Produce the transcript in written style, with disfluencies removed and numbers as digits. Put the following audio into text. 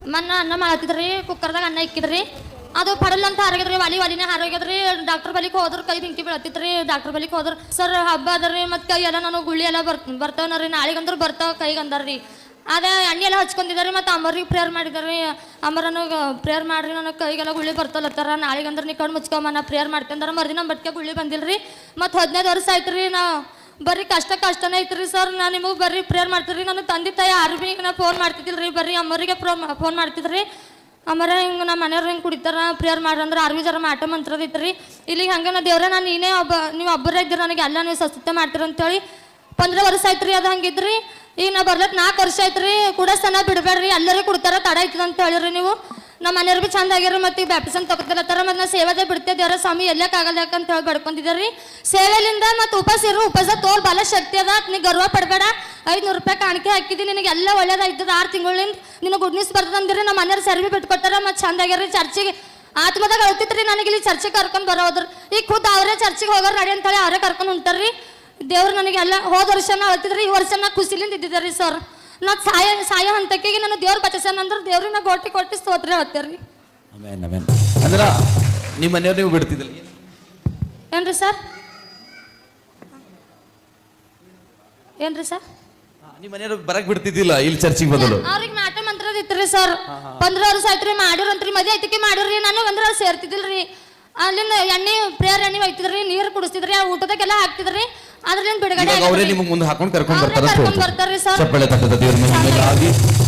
ಮನ್ನ ಅನ್ನ ಮಾಡತ್ತಿದ್ರಿ ಕುಕ್ಕರ್ದಾಗ ಅನ್ನ ಇಕ್ಕಿದ್ರಿ ಅದು ಪಡಲ್ ಅಂತ ಹಾರಾಗಿದ್ರಿ ವಾಲಿನೇ ಹಾರಾಗಿದ್ರಿ ಡಾಕ್ಟರ್ ಬಲಿಕ್ ಹೋದ್ರ ಕೈ ಬೆಂಕಿ ಬೀಳತ್ತಿದ್ರಿ ಡಾಕ್ಟರ್ ಬಲಿಕ್ ಹೋದ್ರ ಸರ್ ಹಬ್ಬ ಅದರಿ ಮತ್ತು ಕೈ ಎಲ್ಲ ನಾನು ಗುಳ್ಳಿ ಎಲ್ಲ ಬರ್ತಾವನರಿ ನಾಳೆಗಂದ್ರೆ ಬರ್ತಾವ ಕೈಗೆ ಅಂದಾರ್ರಿ ಅದೇ ಎಣ್ಣೆ ಎಲ್ಲ ಹಚ್ಕೊಂಡಿದ್ದಾರೆ ಮತ್ತು ಅಮ್ಮರಿಗೆ ಪ್ರೇಯರ್ ಮಾಡಿದಾರೆ ಅಮ್ಮರನ್ನು ಪ್ರೇಯರ್ ಮಾಡ್ರಿ ನನಗೆ ಕೈಗೆಲ್ಲ ಗುಳ್ಳಿ ಬರ್ತಲತ್ತಾರ ನಾಳೆಗಂದ್ರೆ ನೀ ಕಣ್ಣು ಮುಚ್ಕೊಂಬ ನಾ ಪ್ರೇಯರ್ ಮಾಡ್ತಂದ್ರೆ ಮರ್ದಿನ ಬಟ್ಕೆ ಗುಳ್ಳಿ ಬಂದಿಲ್ರಿ ಮತ್ತು 15 ವರ್ಷ ಆಯ್ತು ರೀ ನಾ ಬರ್ರಿ ಕಷ್ಟನೇ ಐತ್ರಿ ಸರ್ ನಾನು ನಿಮಗೆ ಬರ್ರಿ ಪ್ರೇಯರ್ ಮಾಡ್ತೀರಿ ನನ್ನ ತಂದೆ ತಾಯಿ ಯಾರು ಭೀ ನಾ ಫೋನ್ ಮಾಡ್ತಿದ್ದಿಲ್ರಿ ಬರ್ರಿ ಅಮ್ಮರಿಗೆ ಫೋನ್ ಮಾಡ್ತಿದ್ರಿ ಅಮ್ಮರ ಹಿಂಗೆ ನಮ್ಮ ಮನೆಯವ್ರು ಹಿಂಗೆ ಕುಡಿತಾರ ಪ್ರೇಯರ್ ಮಾಡ್ರಿ ಅಂದ್ರೆ ಆರ್ವಿ ಜರ ಮಾಟ ಮಂತ್ರದ ಐತ್ರಿ ಇಲ್ಲಿಗೆ ಹಂಗೆ ನಾ ದೇವ್ರ ನಾನು ನೀನೇ ನೀವು ಒಬ್ಬರೇ ಇದ್ದೀರಿ ನನಗೆ ಎಲ್ಲ ನೀವು ಸ್ವಸ್ಥತೆ ಮಾಡ್ತೀರ ಅಂತೇಳಿ 15 ವರ್ಷ ಆಯ್ತು ರೀ ಅದು ಹಂಗಿದ್ರಿ ಈಗ ನಾ ಬರ್ಲಕ್ಕೆ 4 ವರ್ಷ ಆಯ್ತು ರೀ ಕುಡಸ್ತನ ಬಿಡಬೇಡ್ರಿ ಎಲ್ಲರೂ ಕುಡ್ತಾರ ತಡ ಆಯ್ತದ ಅಂತ ಹೇಳಿರಿ ನೀವು ನಮ್ಮ ಮನೆಯವ್ರು ಭೀ ಚಂದ ಆಗ್ಯಾರ ಮತ್ತು ಈಗ ಬ್ಯಾಪ್ಟಿಸಮ್ ತಗೋತಿರತ್ತಾರ ಮತ್ತು ನಾ ಸೇವೆದೇ ಬಿಡ್ತೇ ದೇವರ ಸ್ವಾಮಿ ಎಲ್ಲಕ್ಕಾಗಲ್ಲ ಯಾಕಂತ ಹೇಳಿ ಬಡ್ಕೊಂಡಿದ್ದೀರಿ ಸೇವೆಲಿಂದ ಮತ್ತು ಉಪವಾಸ ತೋಲ್ ಬಲ ಶಕ್ತಿ ಅದ ನೀ ಗರ್ವ ಪಡಬೇಡ 500 ರೂಪಾಯಿ ಕಾಣಿಕೆ ಹಾಕಿದ್ದೀನಿ ನಿನಗೆ ಎಲ್ಲ ಒಳ್ಳೇದಾಯ್ತದ 6 ತಿಂಗಳಿಂದ ನಿನಗೆ ಗುಡ್ ನ್ಯೂಸ್ ಬರ್ತದಂದಿರಿ ನಮ್ಮ ಮನೆಯವ್ರು ಸರ್ವಿ ಬಿಟ್ಕೊಟ್ಟಾರ ಮತ್ತು ಚಂದ ಆಗ್ಯಾರ ಚರ್ಚಿಗೆ ಆತ್ಮದಾಗ ಅಳ್ತಿತ್ರಿ ನನಗೆ ಇಲ್ಲಿ ಚರ್ಚೆಗೆ ಕರ್ಕೊಂಡು ಬರೋದ್ರ ಈಗ ಖುದ್ದು ಅವರೇ ಚರ್ಚಿಗೆ ಹೋಗೋರು ನಡಿ ಅಂತೇಳಿ ಅವರೇ ಕರ್ಕೊಂಡು ಹೊಂಟಾರ್ರಿ ದೇವ್ರು ನನಗೆಲ್ಲ ಹೋದ ವರ್ಷನ ಅಳ್ತಿದ್ರಿ ಈ ವರ್ಷ ನಾ ಖುಷಿಲಿಂದ ಇದ್ದಿದ್ದಾರಿ ಸರ್ ನಾ ಸಾಯ ಹಂತಕ್ಕೆ ನಾನು ದೇವ್ರ ಬಚಸನಂದ್ರೆ ದೇವ್ರಿಗೆ ನಾ ಕೊಟ್ಟು ಸ್ತೋತ್ರ ಹೇಳ್ತೇರಿ ಅಂದ್ರ ನಿಮ್ಮ ಮನೆಯವ್ರು ನೀವು ಬಿಡ್ತಿದ್ದಿಲ್ಲ ಏನ್ರಿ ಸರ್ ಏನ್ರಿ ಸರ್ ನಿಮ್ಮ ಮನೆಯವ್ರು ಬರಕ್ ಬಿಡ್ತಿದ್ದಿಲ್ಲ ಇಲ್ಲಿ ಚರ್ಚಿಗೆ ಬದಲು ಅವ್ರಿಗೆ ನಾಟ ಮಂತ್ರದ ಇತ್ರಿ ಸರ್ 15 ವರ್ಷ ಆಯ್ತ್ರಿ ಮಾಡಿರಂತ್ರಿ ಮದುವೆ ಐತಿಕೆ ಮಾಡಿರ್ರಿ ನಾನು ಅಂದ್ರೆ ಅವ್ರು ಸೇರ್ತಿದ್ದಿಲ್ರಿ ಅಲ್ಲಿಂದ ಎಣ್ಣೆ ಪ್ರೇಯರ್ ಎಣ್ಣೆ ಒಯ್ತಿದ್ರಿ ನೀರು ಕುಡಿಸ್ತಿದ್ರಿ ಆ ಊಟದಾಗೆಲ್ಲ ಹಾಕ್ತಿದ್ರಿ ಅದ್ರಿಂದ ಬಿಡುಗಡೆ ಅವರೇ ನಿಮಗೆ ಮುಂದೆ ಹಾಕೊಂಡು ಕರ್ಕೊಂಡು ಬರ್ತಾರ್ರಿ ಸರ್ ಚಪ್ಪಳೆ ತಟ್ಟದ ದೇವ್ರ ಮೇಲೆ